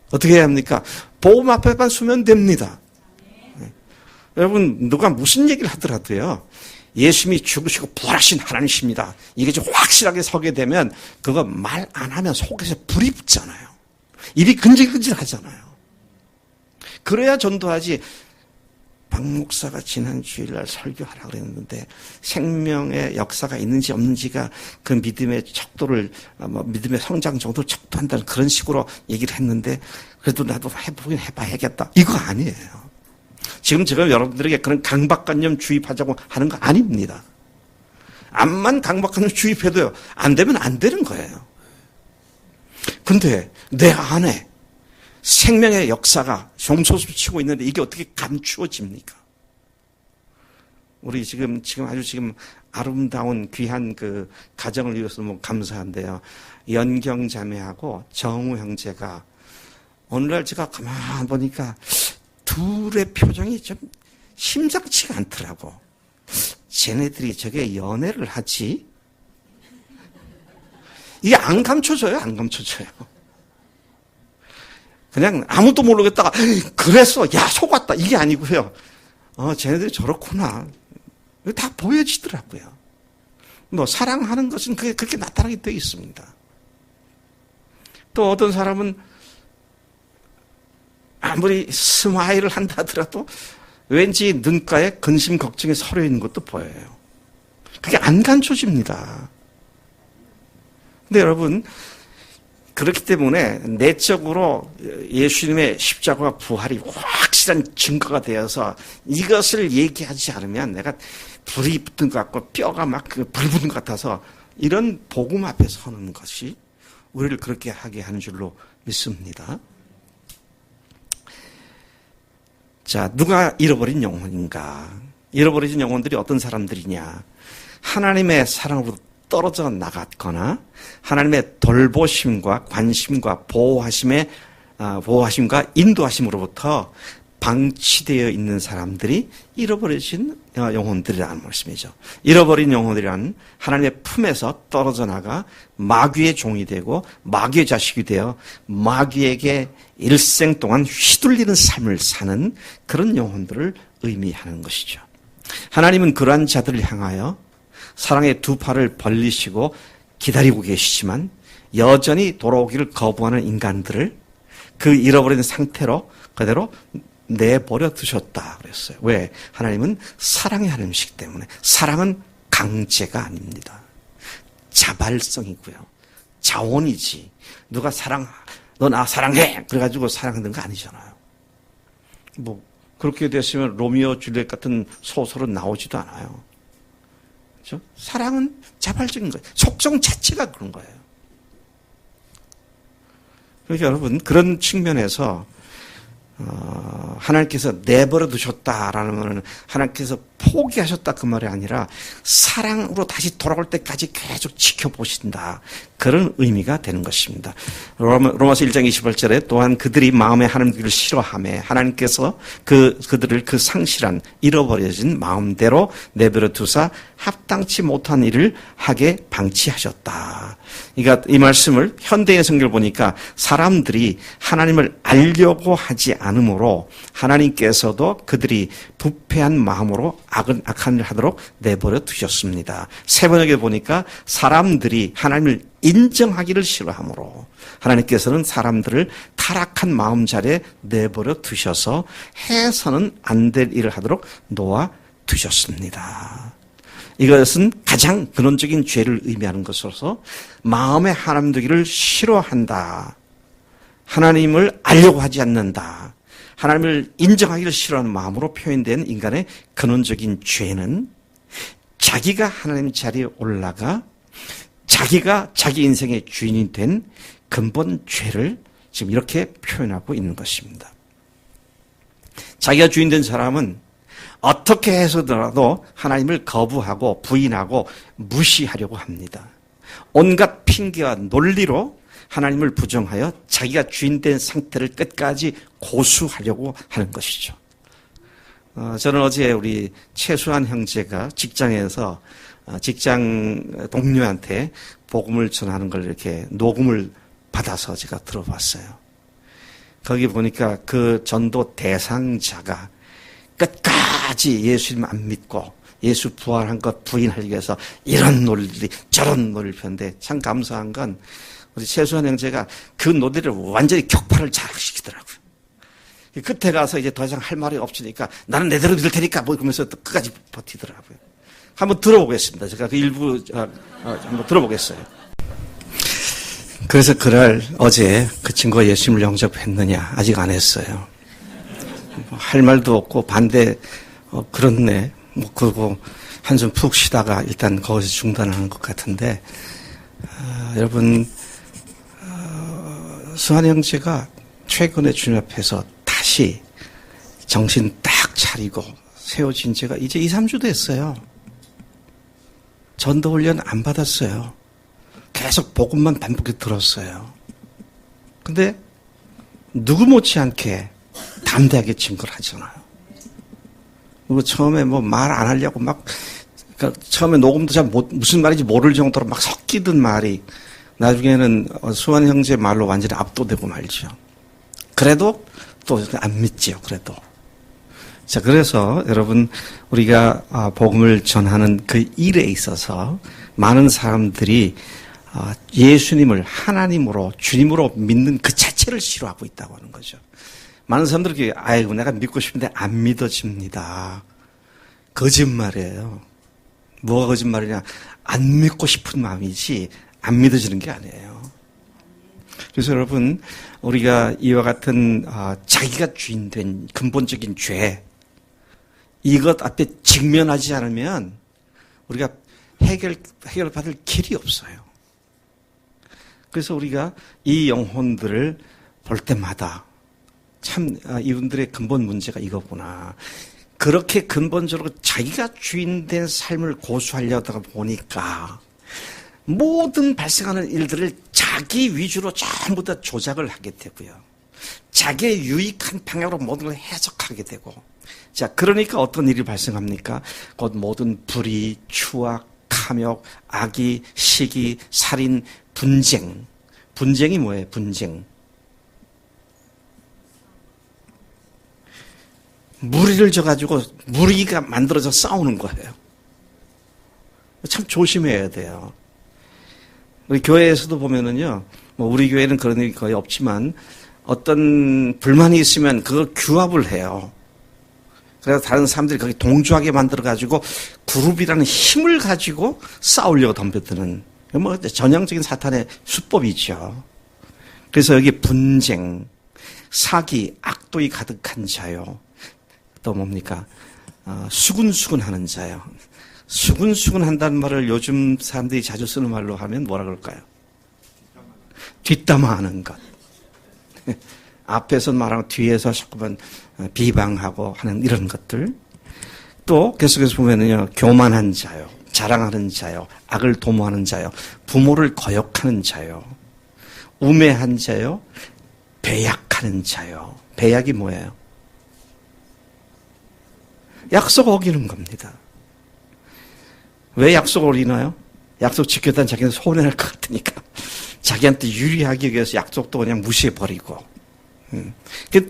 어떻게 해야 합니까? 복음 앞에만 서면 됩니다. 네. 여러분 누가 무슨 얘기를 하더라도요. 예수님이 죽으시고 부활하신 하나님이십니다. 이게 좀 확실하게 서게 되면 그거 말 안 하면 속에서 불이 붙잖아요. 입이 근질근질하잖아요. 그래야 전도하지. 박 목사가 지난 주일날 설교하라고 그랬는데 생명의 역사가 있는지 없는지가 그 믿음의 척도를 믿음의 성장 정도를 척도한다는 그런 식으로 얘기를 했는데 그래도 나도 해보긴 해봐야겠다. 이거 아니에요. 지금 제가 여러분들에게 그런 강박관념 주입하자고 하는 거 아닙니다. 암만 강박관념 주입해도요. 안 되면 안 되는 거예요. 근데 내 안에 생명의 역사가 종소수치고 있는데 이게 어떻게 감추어집니까? 우리 지금 아주 아름다운 귀한 그 가정을 이루어서 너무 감사한데요. 연경 자매하고 정우 형제가 오늘날 제가 가만 보니까 둘의 표정이 좀 심상치가 않더라고. 쟤네들이 저게 연애를 하지? 이게 안 감춰져요, 안 감춰져요. 그냥 아무도 모르겠다가 그래서 야 속았다 이게 아니고요. 쟤네들이 저렇구나. 다 보여지더라고요. 뭐 사랑하는 것은 그게 그렇게 나타나게 되어 있습니다. 또 어떤 사람은 아무리 스마일을 한다 하더라도 왠지 눈가에 근심 걱정이 서려 있는 것도 보여요. 그게 안 간초집니다. 근데 여러분, 그렇기 때문에 내적으로 예수님의 십자가와 부활이 확실한 증거가 되어서 이것을 얘기하지 않으면 내가 불이 붙은 것 같고 뼈가 막 불 붙는 것 같아서 이런 복음 앞에 서는 것이 우리를 그렇게 하게 하는 줄로 믿습니다. 자, 누가 잃어버린 영혼인가? 잃어버린 영혼들이 어떤 사람들이냐? 하나님의 사랑으로 떨어져 나갔거나 하나님의 돌보심과 관심과 보호하심과 인도하심으로부터 방치되어 있는 사람들이 잃어버려진 영혼들이라는 말씀이죠. 잃어버린 영혼들이란 하나님의 품에서 떨어져 나가 마귀의 종이 되고 마귀의 자식이 되어 마귀에게 일생 동안 휘둘리는 삶을 사는 그런 영혼들을 의미하는 것이죠. 하나님은 그러한 자들을 향하여 사랑의 두 팔을 벌리시고 기다리고 계시지만 여전히 돌아오기를 거부하는 인간들을 그 잃어버린 상태로 그대로 내버려 두셨다 그랬어요. 왜? 하나님은 사랑의 하나님이시기 때문에. 사랑은 강제가 아닙니다. 자발성이고요. 자원이지. 누가 너 나 사랑해! 그래가지고 사랑하는 거 아니잖아요. 뭐 그렇게 됐으면 로미오 줄리엣 같은 소설은 나오지도 않아요. 그렇죠? 사랑은 자발적인 거예요. 속성 자체가 그런 거예요. 그러니까 여러분, 그런 측면에서 하나님께서 내버려 두셨다라는 말은 하나님께서 포기하셨다 그 말이 아니라 사랑으로 다시 돌아올 때까지 계속 지켜보신다. 그런 의미가 되는 것입니다. 로마서 1장 28절에 또한 그들이 마음에 하나님을 싫어하며 하나님께서 그들을 그 상실한 잃어버려진 마음대로 내버려 두사 합당치 못한 일을 하게 방치하셨다. 그러니까 이 말씀을 현대의 성경을 보니까 사람들이 하나님을 알려고 하지 않으므로 하나님께서도 그들이 부패한 마음으로 악한 일 하도록 내버려 두셨습니다. 세 번역에 보니까 사람들이 하나님을 인정하기를 싫어하므로 하나님께서는 사람들을 타락한 마음자리에 내버려 두셔서 해서는 안 될 일을 하도록 놓아 두셨습니다. 이것은 가장 근원적인 죄를 의미하는 것으로서 마음에 하나님 되기를 싫어한다. 하나님을 알려고 하지 않는다. 하나님을 인정하기를 싫어하는 마음으로 표현된 인간의 근원적인 죄는 자기가 하나님 자리에 올라가 자기가 자기 인생의 주인이 된 근본 죄를 지금 이렇게 표현하고 있는 것입니다. 자기가 주인 된 사람은 어떻게 해서더라도 하나님을 거부하고 부인하고 무시하려고 합니다. 온갖 핑계와 논리로 하나님을 부정하여 자기가 주인된 상태를 끝까지 고수하려고 하는 것이죠. 저는 어제 우리 최수환 형제가 직장에서 직장 동료한테 복음을 전하는 걸 이렇게 녹음을 받아서 제가 들어봤어요. 거기 보니까 그 전도 대상자가 끝까지 예수님 안 믿고 예수 부활한 것 부인하기 위해서 이런 논리 저런 논리를 폈는데 참 감사한 건 우리 최수환 형제가 그 논리를 완전히 격파를 잘 시키더라고요. 끝에 가서 이제 더 이상 할 말이 없으니까 나는 내대로 믿을 테니까 뭐 그러면서 또 끝까지 버티더라고요. 한번 들어보겠습니다. 제가 그 일부 한번 들어보겠어요. 그래서 그날 어제 그 친구가 예수님을 영접했느냐 아직 안 했어요. 할 말도 없고 반대 그렇네 뭐 그러고 한숨 푹 쉬다가 일단 거기서 중단하는 것 같은데 여러분 수환 형제가 최근에 주님 앞에서 다시 정신 딱 차리고 세워진 지가 이제 2, 3주 됐어요. 전도 훈련 안 받았어요. 계속 복음만 반복해 들었어요. 근데 누구 못지않게 담대하게 증거를 하잖아요. 그리고 처음에 뭐 말 안 하려고 그러니까 처음에 녹음도 잘 무슨 말인지 모를 정도로 막 섞이던 말이 나중에는 수환 형제 말로 완전히 압도되고 말죠. 그래도 또 안 믿지요. 그래도. 자, 그래서 여러분 우리가 복음을 전하는 그 일에 있어서 많은 사람들이 예수님을 하나님으로 주님으로 믿는 그 자체를 싫어하고 있다고 하는 거죠. 많은 사람들이 아이고 내가 믿고 싶은데 안 믿어집니다. 거짓말이에요. 뭐가 거짓말이냐? 안 믿고 싶은 마음이지 안 믿어지는 게 아니에요. 그래서 여러분 우리가 이와 같은 자기가 주인된 근본적인 죄 이것 앞에 직면하지 않으면 우리가 해결받을 길이 없어요. 그래서 우리가 이 영혼들을 볼 때마다 참 이분들의 근본 문제가 이거구나. 그렇게 근본적으로 자기가 주인된 삶을 고수하려다가 보니까 모든 발생하는 일들을 자기 위주로 전부 다 조작을 하게 되고요. 자기의 유익한 방향으로 모든 걸 해석하게 되고 자 그러니까 어떤 일이 발생합니까? 곧 모든 불의, 추악, 탐욕, 악의, 시기, 살인, 분쟁. 분쟁이 뭐예요? 분쟁. 무리를 져가지고 무리가 만들어져 싸우는 거예요. 참 조심해야 돼요. 우리 교회에서도 보면은요, 뭐 우리 교회는 그런 일이 거의 없지만 어떤 불만이 있으면 그걸 규합을 해요. 그래서 다른 사람들이 거기 동조하게 만들어가지고 그룹이라는 힘을 가지고 싸우려고 덤벼드는 뭐 전형적인 사탄의 수법이죠. 그래서 여기 분쟁, 사기, 악독이 가득한 자요. 또 뭡니까? 수군수군하는 자요. 수군수군한다는 말을 요즘 사람들이 자주 쓰는 말로 하면 뭐라 그럴까요? 뒷담화하는 것. 앞에서 말하고 뒤에서 자꾸만 비방하고 하는 이런 것들. 또 계속해서 보면은요, 교만한 자요, 자랑하는 자요, 악을 도모하는 자요, 부모를 거역하는 자요, 우매한 자요, 배약하는 자요. 배약이 뭐예요? 약속 어기는 겁니다. 왜 약속을 어기나요? 약속 지켰다는 자기는 손해날 것 같으니까. 자기한테 유리하기 위해서 약속도 그냥 무시해버리고.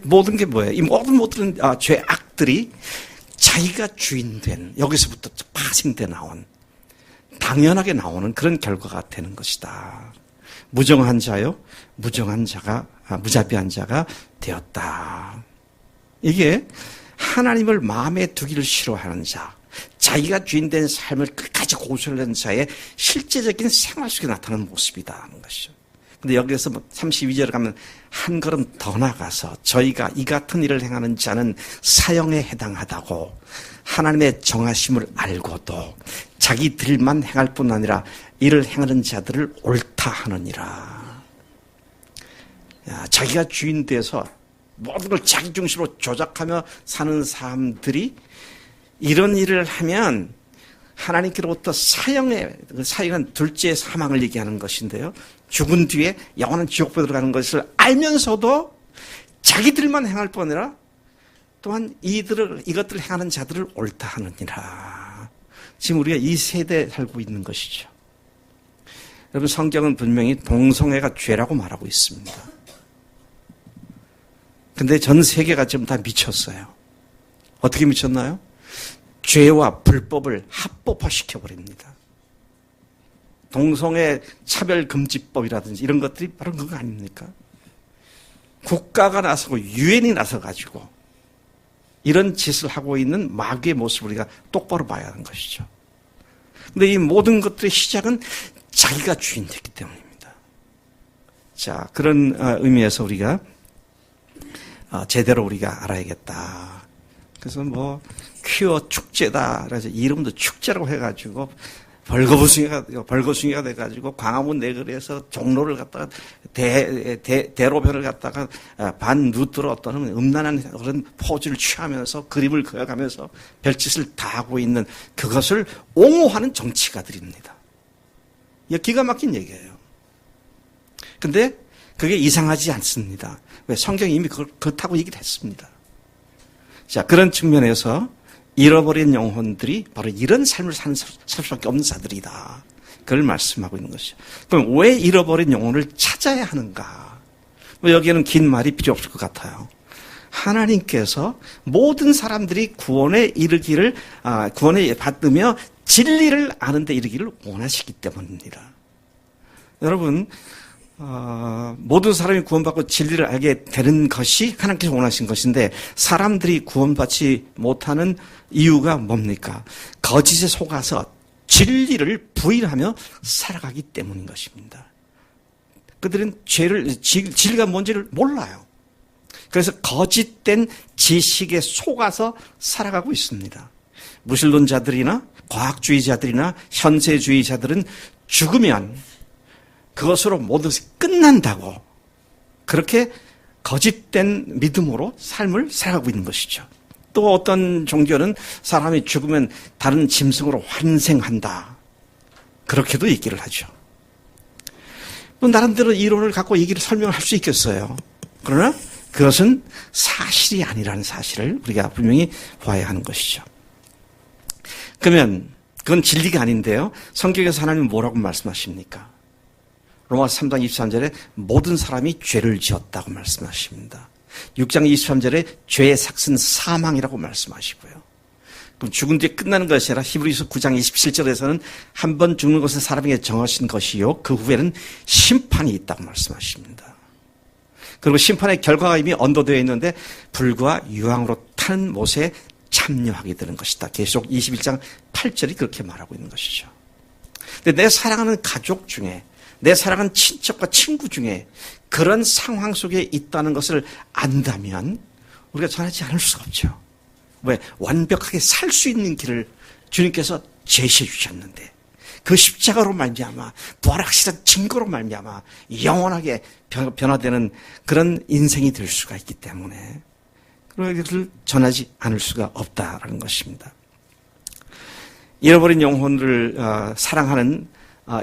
모든 게 뭐예요? 이 모든 죄악들이 자기가 주인된, 여기서부터 파생돼 나온, 당연하게 나오는 그런 결과가 되는 것이다. 무정한 자요, 무자비한 자가 되었다. 이게 하나님을 마음에 두기를 싫어하는 자, 자기가 주인된 삶을 끝까지 고수하려는 자의 실제적인 생활 속에 나타나는 모습이다 하는 것이죠. 근데 여기에서 32절에 가면 한 걸음 더 나가서 저희가 이 같은 일을 행하는 자는 사형에 해당하다고 하나님의 정하심을 알고도 자기들만 행할 뿐 아니라 이를 행하는 자들을 옳다 하느니라. 자기가 주인 돼서 모든 걸 자기 중심으로 조작하며 사는 사람들이 이런 일을 하면 하나님께로부터 사형은 둘째 사망을 얘기하는 것인데요. 죽은 뒤에 영원한 지옥에 들어가는 것을 알면서도 자기들만 행할 뿐 아니라 또한 이것들을 행하는 자들을 옳다 하느니라. 지금 우리가 이 세대에 살고 있는 것이죠. 여러분 성경은 분명히 동성애가 죄라고 말하고 있습니다. 근데 전 세계가 지금 다 미쳤어요. 어떻게 미쳤나요? 죄와 불법을 합법화시켜버립니다. 동성애 차별금지법이라든지 이런 것들이 바로 그거 아닙니까? 국가가 나서고 유엔이 나서가지고 이런 짓을 하고 있는 마귀의 모습을 우리가 똑바로 봐야 하는 것이죠. 근데 이 모든 것들의 시작은 자기가 주인됐기 때문입니다. 자, 그런 의미에서 우리가 제대로 우리가 알아야겠다. 그래서 뭐 퀴어 축제다. 그래서 이름도 축제라고 해가지고 벌거숭이가 돼가지고 광화문 내거리에서 종로를 갖다가 대로변을 갖다가 반 루트로 어떤 음란한 그런 포즈를 취하면서 그림을 그려가면서 별짓을 다 하고 있는 그것을 옹호하는 정치가들입니다. 이게 기가 막힌 얘기예요. 근데 그게 이상하지 않습니다. 왜? 성경이 이미 그렇다고 얘기를 했습니다. 자, 그런 측면에서 잃어버린 영혼들이 바로 이런 삶을 살 수밖에 없는 자들이다. 그걸 말씀하고 있는 것이죠. 그럼 왜 잃어버린 영혼을 찾아야 하는가? 여기에는 긴 말이 필요 없을 것 같아요. 하나님께서 모든 사람들이 구원에 받으며 진리를 아는 데 이르기를 원하시기 때문입니다. 여러분, 모든 사람이 구원받고 진리를 알게 되는 것이 하나님께서 원하신 것인데 사람들이 구원받지 못하는 이유가 뭡니까? 거짓에 속아서 진리를 부인하며 살아가기 때문인 것입니다. 그들은 진리가 뭔지를 몰라요. 그래서 거짓된 지식에 속아서 살아가고 있습니다. 무신론자들이나 과학주의자들이나 현세주의자들은 죽으면 그것으로 모든 것이 끝난다고 그렇게 거짓된 믿음으로 삶을 살아가고 있는 것이죠. 또 어떤 종교는 사람이 죽으면 다른 짐승으로 환생한다. 그렇게도 얘기를 하죠. 뭐 나름대로 이론을 갖고 얘기를 설명할 수 있겠어요. 그러나 그것은 사실이 아니라는 사실을 우리가 분명히 봐야 하는 것이죠. 그러면 그건 진리가 아닌데요. 성경에서 하나님은 뭐라고 말씀하십니까? 로마서 3장 23절에 모든 사람이 죄를 지었다고 말씀하십니다. 6장 23절에 죄의 삭은 사망이라고 말씀하시고요. 그럼 죽은 뒤에 끝나는 것이 아니라 히브리서 9장 27절에서는 한 번 죽는 것은 사람에게 정하신 것이요 그 후에는 심판이 있다고 말씀하십니다. 그리고 심판의 결과가 이미 언도되어 있는데 불과 유황으로 타는 못에 참여하게 되는 것이다. 계시록 21장 8절이 그렇게 말하고 있는 것이죠. 근데 내 사랑하는 가족 중에 내 사랑하는 친척과 친구 중에 그런 상황 속에 있다는 것을 안다면 우리가 전하지 않을 수가 없죠. 왜? 완벽하게 살 수 있는 길을 주님께서 제시해 주셨는데 그 십자가로 말미암아 부활의 확실한 증거로 말미암아 영원하게 변화되는 그런 인생이 될 수가 있기 때문에 그것을 전하지 않을 수가 없다라는 것입니다. 잃어버린 영혼을 사랑하는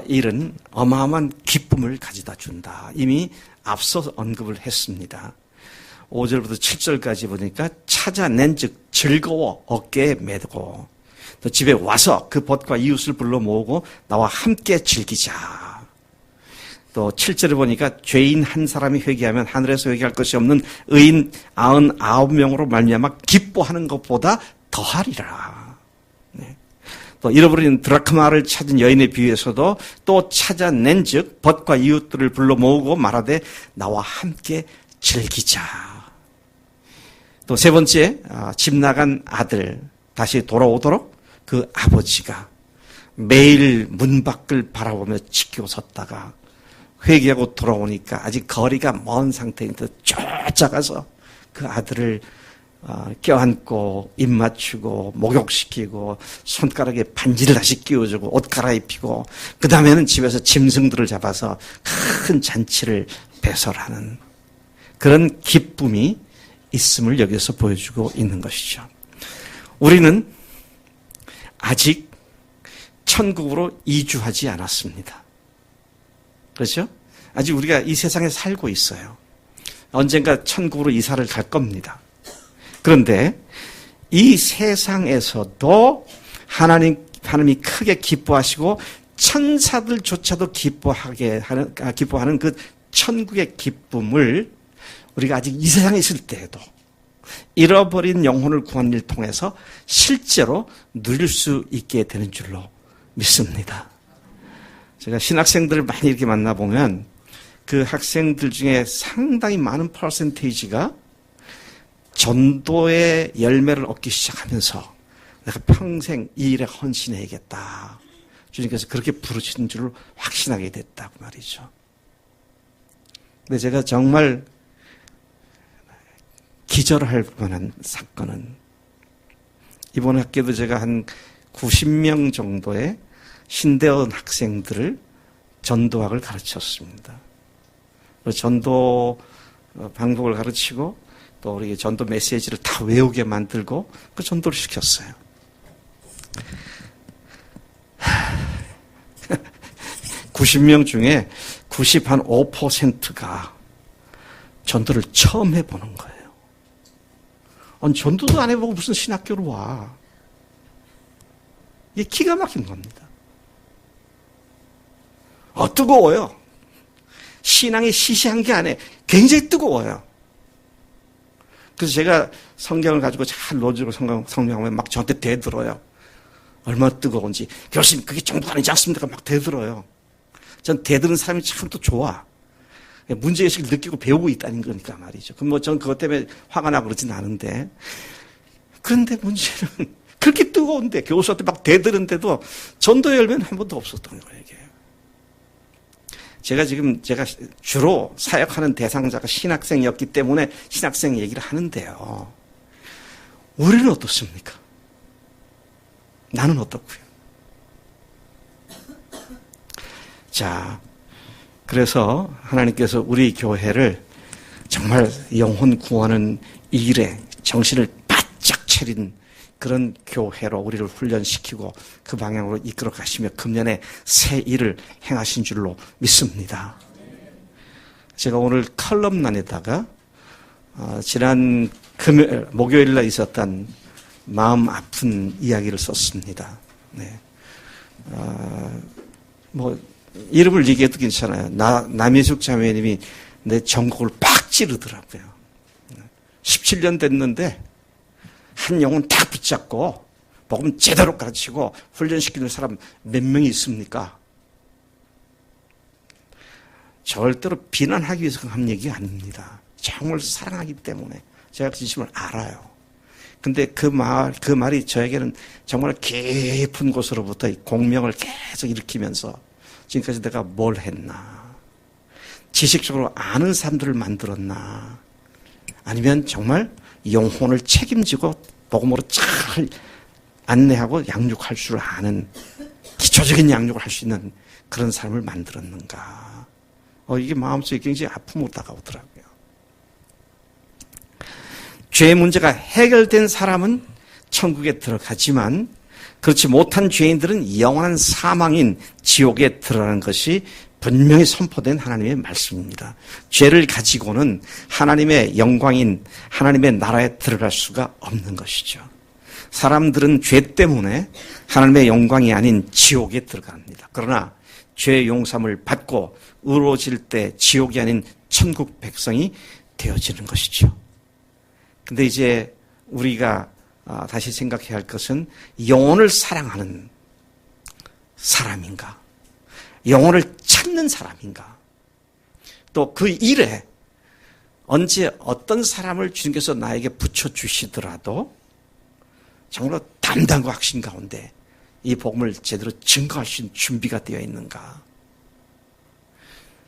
일은 어마어마한 기쁨을 가져다 준다. 이미 앞서 언급을 했습니다. 5절부터 7절까지 보니까 찾아낸 즉 즐거워 어깨에 메고 또 집에 와서 그 벗과 이웃을 불러 모으고 나와 함께 즐기자. 또 7절에 보니까 죄인 한 사람이 회개하면 하늘에서 회개할 것이 없는 의인 99명으로 말미암아 기뻐하는 것보다 더하리라. 네. 또 잃어버린 드라크마를 찾은 여인의 비유에서도 또 찾아낸 즉 벗과 이웃들을 불러 모으고 말하되 나와 함께 즐기자. 또 세 번째 집 나간 아들 다시 돌아오도록 그 아버지가 매일 문 밖을 바라보며 지켜섰다가 회개하고 돌아오니까 아직 거리가 먼 상태인데 쫓아가서 그 아들을 껴안고 입 맞추고 목욕시키고 손가락에 반지를 다시 끼워주고 옷 갈아입히고 그 다음에는 집에서 짐승들을 잡아서 큰 잔치를 배설하는 그런 기쁨이 있음을 여기서 보여주고 있는 것이죠. 우리는 아직 천국으로 이주하지 않았습니다. 그렇죠? 아직 우리가 이 세상에 살고 있어요. 언젠가 천국으로 이사를 갈 겁니다. 그런데 이 세상에서도 하나님이 크게 기뻐하시고 천사들조차도 기뻐하는 그 천국의 기쁨을 우리가 아직 이 세상에 있을 때에도 잃어버린 영혼을 구하는 일을 통해서 실제로 누릴 수 있게 되는 줄로 믿습니다. 제가 신학생들을 많이 이렇게 만나보면 그 학생들 중에 상당히 많은 퍼센테이지가 전도의 열매를 얻기 시작하면서 내가 평생 이 일에 헌신해야겠다. 주님께서 그렇게 부르신 줄을 확신하게 됐다고 말이죠. 근데 제가 정말 기절할 만한 사건은 이번 학기에도 제가 한 90명 정도의 신대원 학생들을 전도학을 가르쳤습니다. 전도 방법을 가르치고 또 우리 전도 메시지를 다 외우게 만들고 그 전도를 시켰어요. 90명 중에 95%가 전도를 처음 해보는 거예요. 아니, 전도도 안 해보고 무슨 신학교로 와. 이게 기가 막힌 겁니다. 뜨거워요. 신앙이 시시한 게 아니에요. 굉장히 뜨거워요. 그래서 제가 성경을 가지고 잘 놓아주고 성경하면 막 저한테 대들어요. 얼마나 뜨거운지. 교수님, 그게 정도가 아니지 않습니까? 막 대들어요. 전 대드는 사람이 참 또 좋아. 문제의식을 느끼고 배우고 있다는 거니까 말이죠. 그럼 뭐 전 그것 때문에 화가 나고 그러진 않은데. 그런데 문제는 그렇게 뜨거운데 교수한테 막 대드는데도 전도 열매는 한 번도 없었던 거예요, 이게. 제가 주로 사역하는 대상자가 신학생이었기 때문에 신학생 얘기를 하는데요. 우리는 어떻습니까? 나는 어떻고요? 자, 그래서 하나님께서 우리 교회를 정말 영혼 구하는 일에 정신을 바짝 차린 그런 교회로 우리를 훈련시키고 그 방향으로 이끌어 가시며 금년에 새 일을 행하신 줄로 믿습니다. 제가 오늘 컬럼란에다가 지난 목요일 날 있었던 마음 아픈 이야기를 썼습니다. 네. 뭐 이름을 얘기해도 괜찮아요. 남예숙 자매님이 내 전곡을 팍 찌르더라고요. 17년 됐는데 한 영혼 딱 붙잡고 복음 제대로 가르치고 훈련시키는 사람 몇 명이 있습니까? 절대로 비난하기 위해서 한 얘기가 아닙니다. 정말 사랑하기 때문에 제가 그 진심을 알아요. 근데 그 말이 저에게는 정말 깊은 곳으로부터 공명을 계속 일으키면서 지금까지 내가 뭘 했나? 지식적으로 아는 사람들을 만들었나? 아니면 정말 영혼을 책임지고 복음으로 잘 안내하고 양육할 줄 아는 기초적인 양육을 할 수 있는 그런 사람을 만들었는가? 이게 마음속에 굉장히 아픔으로 다가오더라고요. 죄의 문제가 해결된 사람은 천국에 들어가지만 그렇지 못한 죄인들은 영원한 사망인 지옥에 들어가는 것이 분명히 선포된 하나님의 말씀입니다. 죄를 가지고는 하나님의 영광인 하나님의 나라에 들어갈 수가 없는 것이죠. 사람들은 죄 때문에 하나님의 영광이 아닌 지옥에 들어갑니다. 그러나 죄 용서함을 받고 의로워질 때 지옥이 아닌 천국 백성이 되어지는 것이죠. 근데 이제 우리가 다시 생각해야 할 것은 영혼을 사랑하는 사람인가? 영혼을 찾는 사람인가? 또 그 일에 언제 어떤 사람을 주님께서 나에게 붙여주시더라도 정말로 담당과 확신 가운데 이 복음을 제대로 증거할 수 있는 준비가 되어 있는가?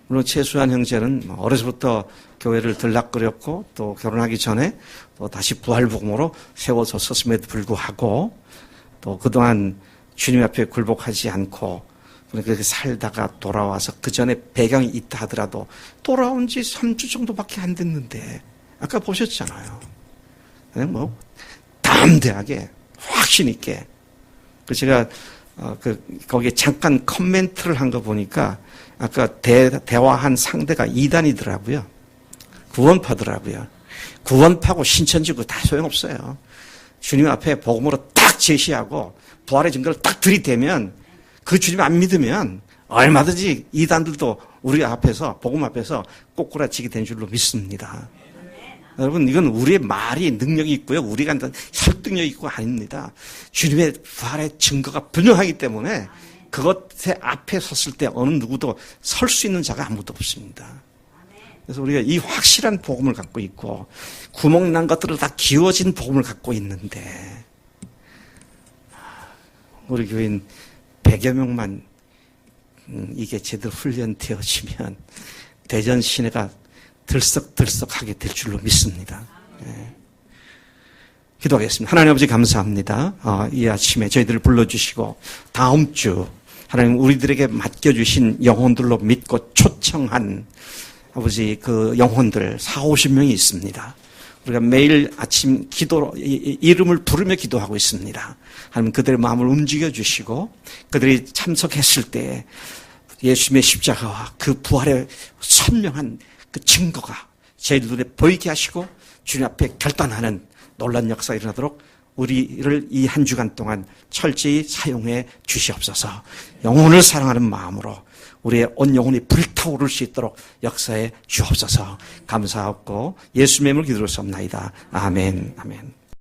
물론 최수환 형제는 어려서부터 교회를 들락거렸고 또 결혼하기 전에 또 다시 부활복음으로 세워졌었음에도 불구하고 또 그동안 주님 앞에 굴복하지 않고 그렇게 살다가 돌아와서 그 전에 배경이 있다 하더라도 돌아온 지 3주 정도밖에 안 됐는데 아까 보셨잖아요. 그냥 담대하게 확신 있게 제가 거기에 잠깐 커멘트를 한 거 보니까 아까 대화한 상대가 이단이더라고요. 구원파더라고요. 구원파고 신천지고 다 소용없어요. 주님 앞에 복음으로 딱 제시하고 부활의 증거를 딱 들이대면 그 주님 안 믿으면 얼마든지 이단들도 우리 앞에서 복음 앞에서 꼬꾸라치게 된 줄로 믿습니다. 여러분 이건 우리의 말이 능력이 있고요. 우리가 설득력이 있고 아닙니다. 주님의 부활의 증거가 분명하기 때문에 그것의 앞에 섰을 때 어느 누구도 설 수 있는 자가 아무도 없습니다. 그래서 우리가 이 확실한 복음을 갖고 있고 구멍난 것들을 다 기워진 복음을 갖고 있는데 우리 교인 100여 명만 이게 제대로 훈련되어지면 대전 시내가 들썩들썩하게 될 줄로 믿습니다. 네. 기도하겠습니다. 하나님 아버지 감사합니다. 이 아침에 저희들을 불러주시고 다음 주 하나님 우리들에게 맡겨주신 영혼들로 믿고 초청한 아버지 그 영혼들 40-50명이 있습니다. 우리가 매일 아침 기도로 이름을 부르며 기도하고 있습니다. 하나님 그들의 마음을 움직여 주시고 그들이 참석했을 때 예수님의 십자가와 그 부활의 선명한 그 증거가 제 눈에 보이게 하시고 주님 앞에 결단하는 놀라운 역사가 일어나도록 우리를 이 한 주간 동안 철저히 사용해 주시옵소서. 영혼을 사랑하는 마음으로 우리의 온 영혼이 불타오를 수 있도록 역사해 주옵소서. 감사하고 예수님의 이름으로 기도를 옵나이다. 아멘. 아멘.